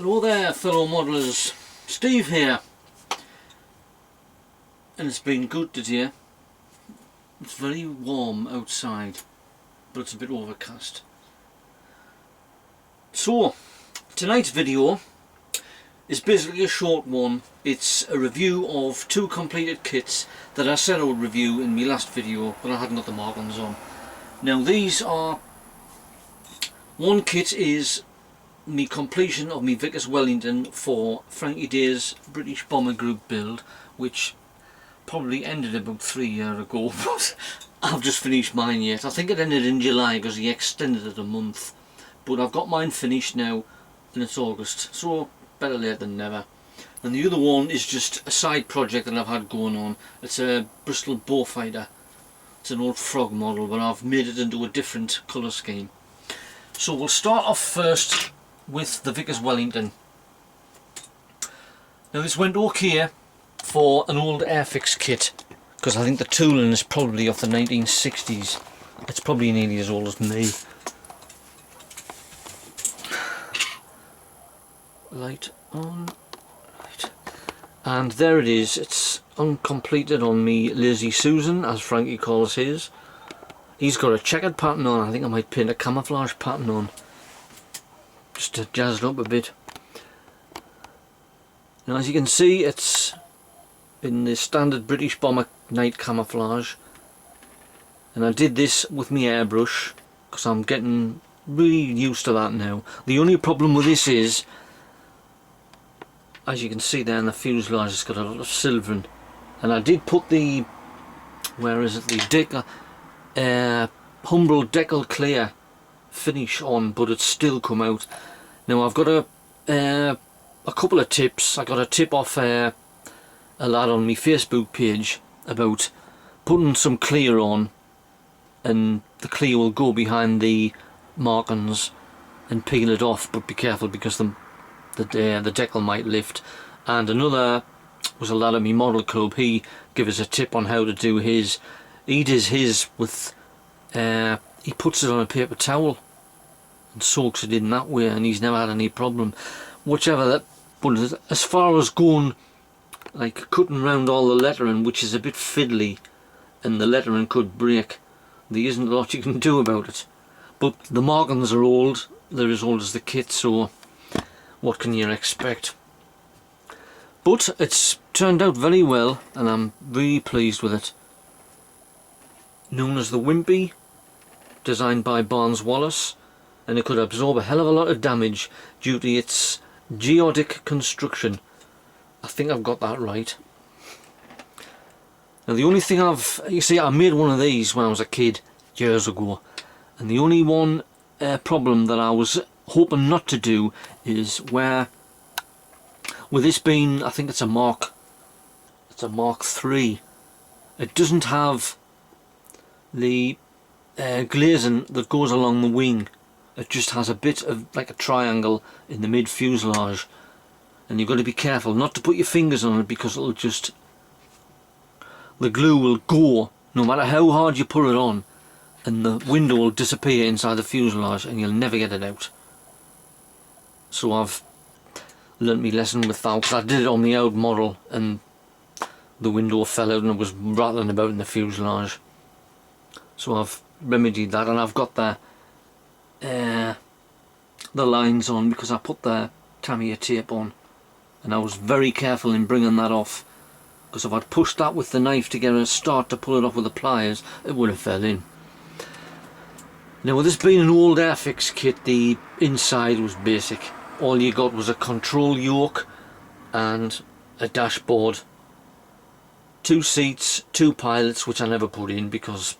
Hello there fellow modellers, Steve here, and it's been good today. It's very warm outside, but it's a bit overcast. So tonight's video is basically a short one. It's a review of two completed kits that I said I would review in my last video, but I hadn't got the markings on. Now these are, one kit is me completion of me Vickers Wellington for Frankie Day's British Bomber Group build, which probably ended about 3 years ago, but I've just finished mine yet. I think it ended in July because he extended it a month, but I've got mine finished now and it's August, so better late than never. And the other one is just a side project that I've had going on. It's a Bristol Bullfighter. It's an old frog model, but I've made it into a different colour scheme. So we'll start off first with the Vickers Wellington. Now this went okay for an old Airfix kit, because I think the tooling is probably of the 1960s. It's probably nearly as old as me. Light on, right. And there it is. It's uncompleted on me Lazy Susan, as Frankie calls his. He's got a checkered pattern on. I think I might paint a camouflage pattern on, just to jazz it up a bit. Now as you can see, it's in the standard British Bomber night camouflage, and I did this with my airbrush because I'm getting really used to that now. The only problem with this is, as you can see there in the fuselage, it's got a lot of silvering, and I did put the, where is it, the Humble Decal Clear finish on, but it's still come out. Now I've got a couple of tips. I got a tip off a lad on my Facebook page about putting some clear on, and the clear will go behind the markings and peel it off, but be careful because the decal might lift. And another was a lad at my model club. He gave us a tip on how to do his. He does his with he puts it on a paper towel and soaks it in that way, and he's never had any problem. Whichever that, but as far as going like cutting around all the lettering, which is a bit fiddly and the lettering could break, there isn't a lot you can do about it. But the markings are old, they're as old as the kit, so what can you expect? But it's turned out very well and I'm really pleased with it. Known as the Wimpy, designed by Barnes Wallace, and it could absorb a hell of a lot of damage due to its geodic construction. I think I've got that right. Now the only thing you see, I made one of these when I was a kid years ago, and the only one problem that I was hoping not to do is where, with this being, I think it's a Mark 3, it doesn't have the glazing that goes along the wing. It just has a bit of like a triangle in the mid fuselage, and you've got to be careful not to put your fingers on it because it'll just, the glue will go no matter how hard you put it on, and the window will disappear inside the fuselage and you'll never get it out. So I've learnt my lesson with that, because I did it on the old model and the window fell out and it was rattling about in the fuselage. So I've remedied that, and I've got the lines on because I put the Tamiya tape on, and I was very careful in bringing that off, because if I'd pushed that with the knife to get a start to pull it off with the pliers, it would have fell in. Now with this being an old Airfix kit, the inside was basic. All you got was a control yoke and a dashboard, 2 seats, 2 pilots, which I never put in because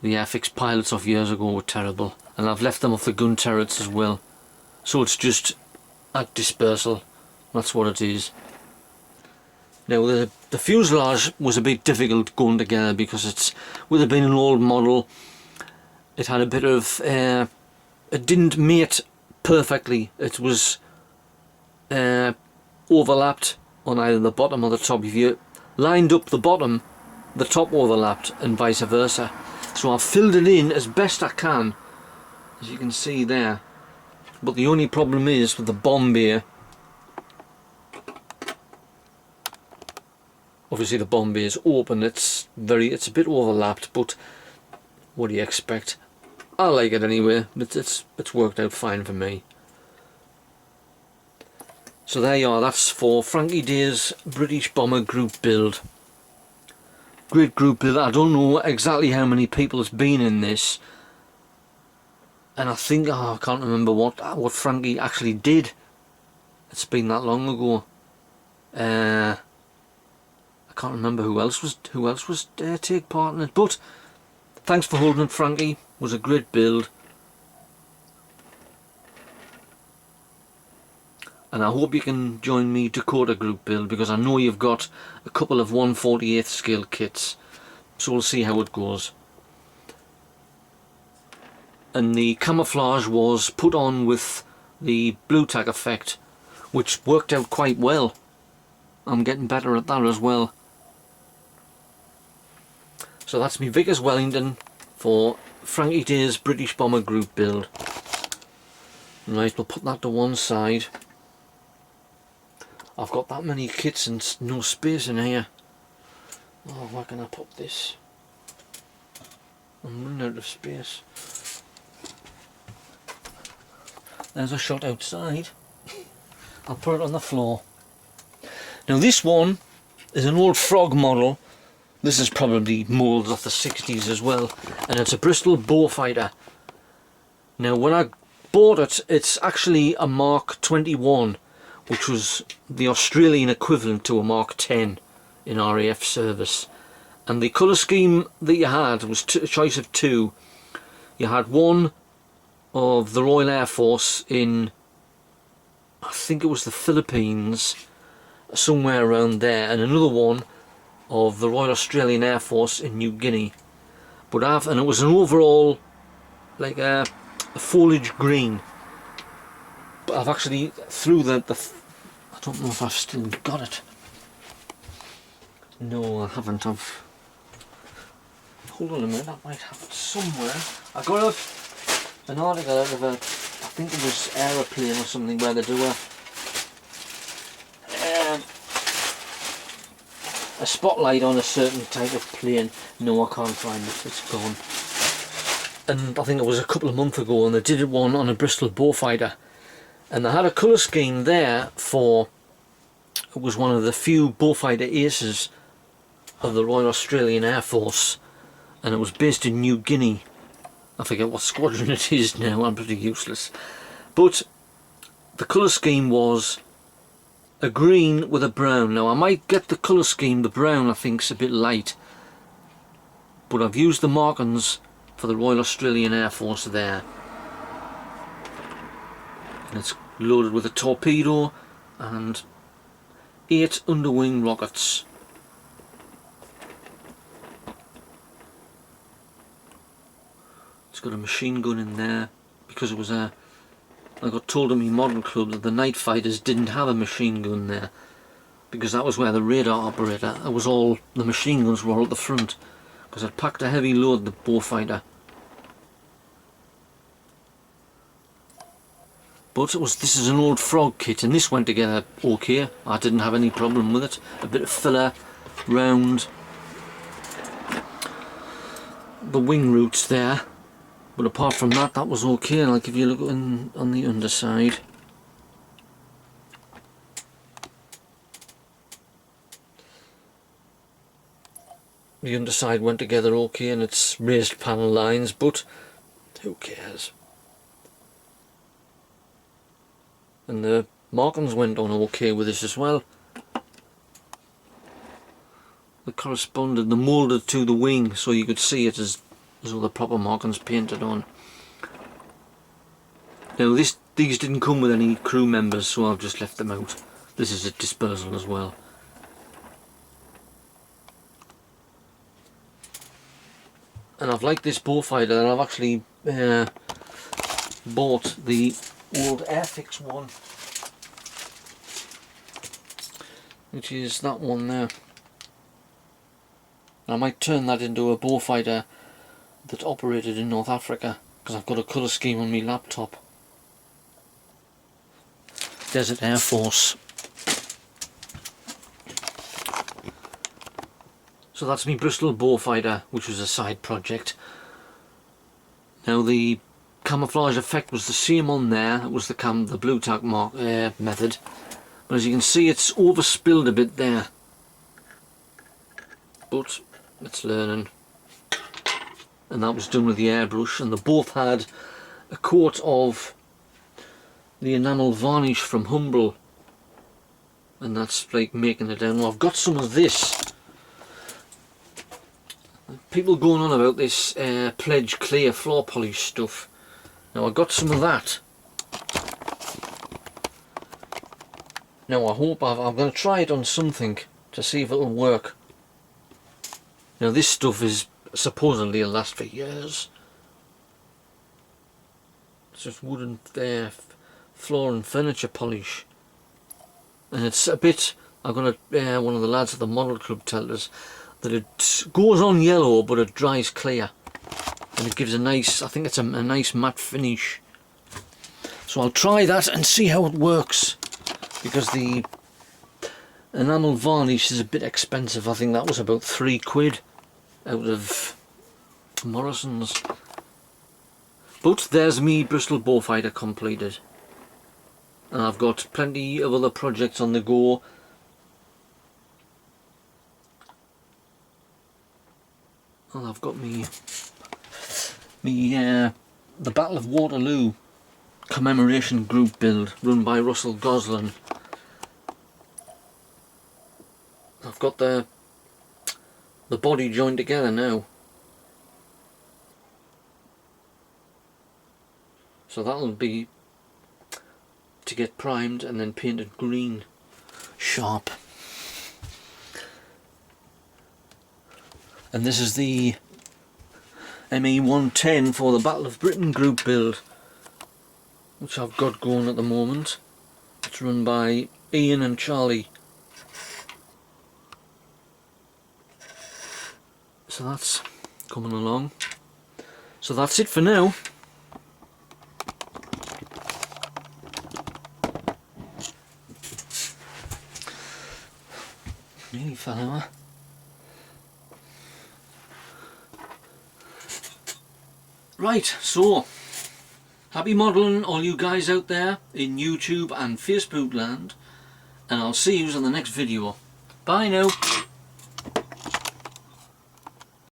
the Airfix pilots of years ago were terrible, and I've left them off the gun turrets as well. So it's just a dispersal, that's what it is. Now the fuselage was a bit difficult going together because it's, with it being an old model, it had a bit of, it didn't mate perfectly. It was overlapped on either the bottom or the top. If you lined up the bottom, the top overlapped, and vice versa. So I've filled it in as best I can, as you can see there. But the only problem is with the bomb bay, obviously the bomb bay is open, it's a bit overlapped, but what do you expect? I like it anyway. It's worked out fine for me. So there you are, that's for Frankie Day's British Bomber group build. Great group build. I don't know exactly how many people has been in this, and I think I can't remember what Frankie actually did. It's been that long ago. I can't remember who else was take part in it. But thanks for holding it, Frankie. It was a great build. And I hope you can join me Dakota group build, because I know you've got a couple of 1/48th scale kits. So we'll see how it goes. And the camouflage was put on with the blue tack effect, which worked out quite well. I'm getting better at that as well. So that's me Vickers Wellington for Frankie Day's British Bomber group build. Right, we'll put that to one side. I've got that many kits and no space in here. Oh, where can I put this? I'm running out of space. There's a shot outside. I'll put it on the floor. Now this one is an old Frog model. This is probably moulds off the 60s as well. And it's a Bristol Bullfighter. Now when I bought it, it's actually a Mark 21. Which was the Australian equivalent to a Mark 10 in RAF service. And the colour scheme that you had was a choice of two. You had one of the Royal Air Force in, I think it was the Philippines, somewhere around there, and another one of the Royal Australian Air Force in New Guinea. And it was an overall, like a foliage green. But I've actually, through I don't know if I've still got it. No, I haven't. Hold on a minute, I might have it somewhere. I got an article out of I think it was Aeroplane or something, where they do a spotlight on a certain type of plane. No, I can't find it, it's gone. And I think it was a couple of months ago, and they did one on a Bristol Bullfighter. And they had a colour scheme there for, it was one of the few Bullfighter aces of the Royal Australian Air Force, and it was based in New Guinea. I forget what squadron it is now, I'm pretty useless. But the colour scheme was a green with a brown. Now I might get the colour scheme, the brown I think's a bit light, but I've used the markings for the Royal Australian Air Force there. And it's loaded with a torpedo and 8 underwing rockets. It's got a machine gun in there, because it was I got told in my model club that the night fighters didn't have a machine gun there, because that was where the radar operator, the machine guns were all at the front, because it packed a heavy load, the Bullfighter. But this is an old Frog kit, and this went together okay. I didn't have any problem with it. A bit of filler round the wing roots there, but apart from that, that was okay. Like if you look on the underside, the underside went together okay, and it's raised panel lines, but who cares? And the markings went on okay with this as well. They moulded to the wing, so you could see it as all the proper markings painted on. Now these didn't come with any crew members, so I've just left them out. This is a dispersal as well. And I've liked this Bullfighter, and I've actually bought the old Airfix one, which is that one there. I might turn that into a Bullfighter that operated in North Africa, because I've got a colour scheme on my laptop. Desert Air Force. So that's me Bristol Bullfighter, which was a side project. Now the camouflage effect was the same on there. It was the blue tack method, but as you can see, it's overspilled a bit there. But it's learning. And that was done with the airbrush, and they both had a coat of the enamel varnish from Humble, and that's like making it down. Well, I've got some of this. People going on about this Pledge clear floor polish stuff. Now I got some of that. Now I hope I'm going to try it on something to see if it'll work. Now this stuff is supposedly will last for years. It's just wooden floor and furniture polish, and it's a bit. I've got one of the lads at the model club tell us that it goes on yellow but it dries clear, and it gives a nice, I think it's a nice matte finish. So I'll try that and see how it works, because the enamel varnish is a bit expensive. I think that was about £3 out of Morrison's. But there's me Bristol Bullfighter completed, and I've got plenty of other projects on the go. Well, I've got the Battle of Waterloo commemoration group build run by Russell Goslin. I've got the body joined together now, so that'll be to get primed and then painted green sharp. And this is the ME110 for the Battle of Britain group build, which I've got going at the moment. It's run by Ian and Charlie. So that's coming along. So that's it for now. Nearly fell over. Right, so happy modelling all you guys out there in YouTube and Facebook land, and I'll see you on the next video. Bye now.